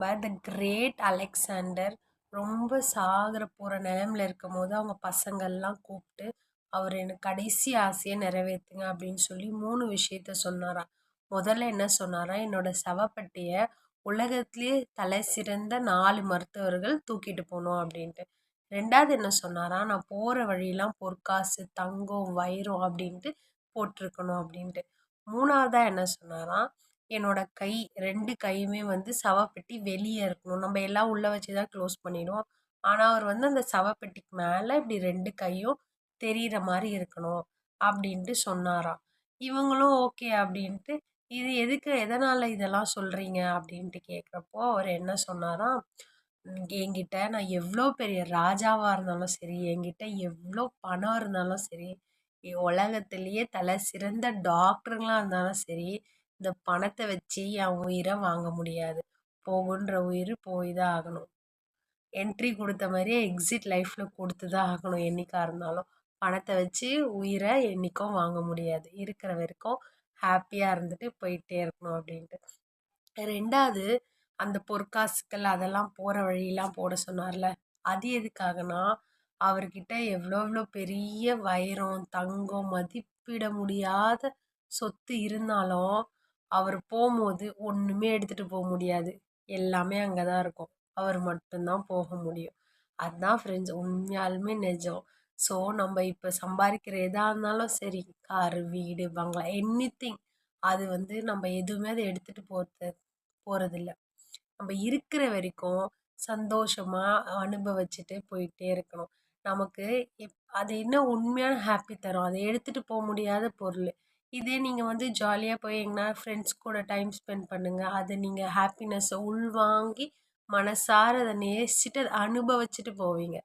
The great Alexander ரொம்ப சாகிற போகிற நிலைமையில இருக்கும்போது அவங்க பசங்கள்லாம் கூப்பிட்டு அவர் எனக்கு கடைசி ஆசையை நிறைவேற்றுங்க அப்படின்னு சொல்லி 3 விஷயத்த சொன்னாராம். முதல்ல என்ன சொன்னாராம், என்னோட சவப்பெட்டியை உலகத்திலே தலை சிறந்த 4 மருத்துவர்கள் தூக்கிட்டு போகணும் அப்படின்ட்டு. ரெண்டாவது என்ன சொன்னாராம், நான் போகிற வழியெல்லாம் பொற்காசு தங்கம் வைரம் அப்படின்ட்டு போட்டிருக்கணும் அப்படின்ட்டு. மூணாவதா என்ன சொன்னாராம், என்னோட கை 2 கையுமே வந்து சவப்பெட்டி வெளியே இருக்கணும். நம்ம எல்லாம் உள்ள வச்சு தான் க்ளோஸ் பண்ணிடுவோம். ஆனா, அவர் வந்து அந்த சவப்பெட்டிக்கு மேல இப்படி 2 கையும் தெரியிற மாரி இருக்கணும் அப்படின்ட்டு சொன்னாராம். இவங்களும் ஓகே அப்படின்ட்டு, இது எதுக்கு எதனால இதெல்லாம் சொல்றீங்க அப்படின்ட்டு கேட்குறப்போ, அவர் என்ன சொன்னாராம், என்கிட்ட நான் எவ்வளோ பெரிய ராஜாவா இருந்தாலும் சரி, என்கிட்ட எவ்வளோ பணம் இருந்தாலும் சரி, உலகத்திலேயே தலை சிறந்த டாக்டருங்களா இருந்தாலும் சரி, இந்த பணத்தை வச்சு என் உயிரை வாங்க முடியாது. போகுன்ற உயிர் போய் தான் ஆகணும். என்ட்ரி கொடுத்த மாதிரியே எக்ஸிட் லைஃப்பில் கொடுத்து தான் ஆகணும் என்னைக்கா இருந்தாலும். பணத்தை வச்சு உயிரை என்றைக்கும் வாங்க முடியாது. இருக்கிற வரைக்கும் ஹாப்பியாக இருந்துட்டு போயிட்டே இருக்கணும் அப்படின்ட்டு. ரெண்டாவது, அந்த பொற்காசுகள் அதெல்லாம் போகிற வழியெல்லாம் போட சொன்னார்ல, அது எதுக்காகனா, அவர்கிட்ட எவ்வளோ எவ்வளோ பெரிய வைரம் தங்கம் மதிப்பிட முடியாத சொத்து இருந்தாலும் அவர் போகும்போது ஒன்றுமே எடுத்துகிட்டு போக முடியாது. எல்லாமே அங்கே தான் இருக்கும். அவர் மட்டும்தான் போக முடியும். அதுதான் ஃப்ரெண்ட்ஸ் உண்மையாலுமே நிஜம். ஸோ நம்ம இப்போ சம்பாதிக்கிற எதாக இருந்தாலும் சரி, காரு வீடு பங்களா எனிதிங், அது வந்து நம்ம எதுவுமே அதை எடுத்துகிட்டு போகிறதில்ல. நம்ம இருக்கிற வரைக்கும் சந்தோஷமா அனுபவிச்சுட்டு போயிட்டே இருக்கணும். நமக்கு அது என்ன உண்மையான ஹாப்பி தரும். அதை எடுத்துட்டு போக முடியாத பொருள். இதே நீங்க வந்து ஜாலியா போய் எங்கனா ஃப்ரெண்ட்ஸ் கூட டைம் ஸ்பெண்ட் பண்ணுங்க. அதை நீங்க ஹாப்பினஸ்ஸை உள்வாங்கி மனசார அதை நேசிச்சுட்டு அதை அனுபவிச்சுட்டு போவீங்க.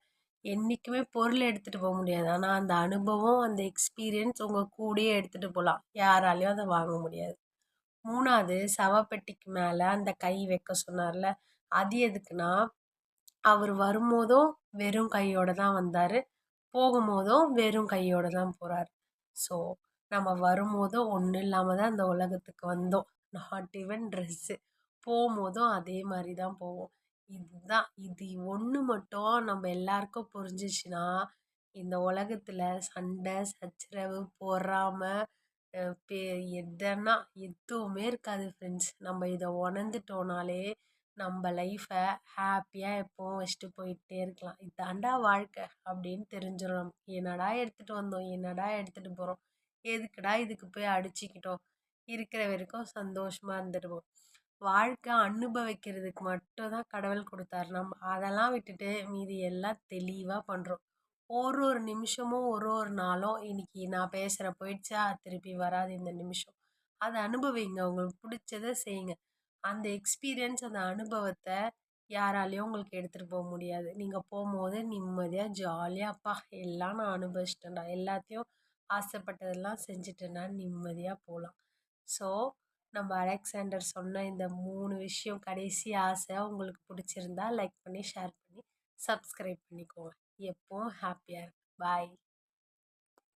என்னைக்குமே பொருள் எடுத்துட்டு போக முடியாது. ஆனா அந்த அனுபவம், அந்த எக்ஸ்பீரியன்ஸ் உங்க கூடயே எடுத்துட்டு போலாம். யாராலயும் அதை வாங்க முடியாது. 3வது, சவப்பெட்டிக்கு மேல அந்த கை வைக்க சொன்னார்ல, அது எதுக்குன்னா, அவர் வரும்போதும் வெறும் கையோட தான் வந்தாரு. போகும்போதும் வெறும் கையோட தான் போறாரு. ஸோ, நம்ம வரும்போதும் ஒண்ணும் இல்லாம தான் இந்த உலகத்துக்கு வந்தோம். Not even dress. போம்போதும் அதே மாரி தான் போவோம். இதுதான் இது ஒண்ணு மட்டும் நம்ம எல்லாருக்கும் புரிஞ்சுச்சுன்னா, இந்த உலகத்துல சண்டை, சச்சரவு, பொறாம, அ பே எதனா எதுவுமே இருக்காது ஃப்ரெண்ட்ஸ். நம்ம இதை உணர்ந்துட்டோம்னாலே, நம்ம லைஃப்பை ஹாப்பியாக எப்பவும் வச்சுட்டு போயிட்டே இருக்கலாம். இதாண்டா வாழ்க்கை அப்படின்னு தெரிஞ்சிடும் நமக்கு. என்னடா எடுத்துகிட்டு வந்தோம், என்னடா எடுத்துகிட்டு போகிறோம், எதுக்குடா இதுக்கு போய் அடிச்சுக்கிட்டோம், இருக்கிற வரைக்கும் சந்தோஷமாக இருந்துடுவோம். வாழ்க்கை அனுபவிக்கிறதுக்கு மட்டும் தான் கடவுள் கொடுத்தாரு. நம்ம அதெல்லாம் விட்டுட்டு மீதி எல்லாம் தெளிவாக பண்ணுறோம். ஒரு ஒரு நிமிஷமும் ஒரு ஒரு நாளும் இன்னைக்கு நான் பேசுகிற போயிடுச்சா திருப்பி வராது இந்த நிமிஷம். அதை அனுபவிங்க, உங்களுக்கு பிடிச்சதை செய்யுங்க. அந்த எக்ஸ்பீரியன்ஸ், அந்த அனுபவத்தை யாராலையும் உங்களுக்கு எடுத்துகிட்டு போக முடியாது. நீங்கள் போகும்போது நிம்மதியாக ஜாலியாக அப்பா எல்லாம் நான் அனுபவிச்சிட்டேன்டா, எல்லாத்தையும் ஆசைப்பட்டதெல்லாம் செஞ்சுட்டேன்னா நிம்மதியாக போகலாம். ஸோ நம்ம அலெக்சாண்டர் சொன்ன இந்த 3 விஷயம் கடைசி ஆசை உங்களுக்கு பிடிச்சிருந்தா லைக் பண்ணி ஷேர் பண்ணி சப்ஸ்கிரைப் பண்ணிக்கோங்க. எப்பவும் ஹாப்பியாக இருக்கு. பாய்.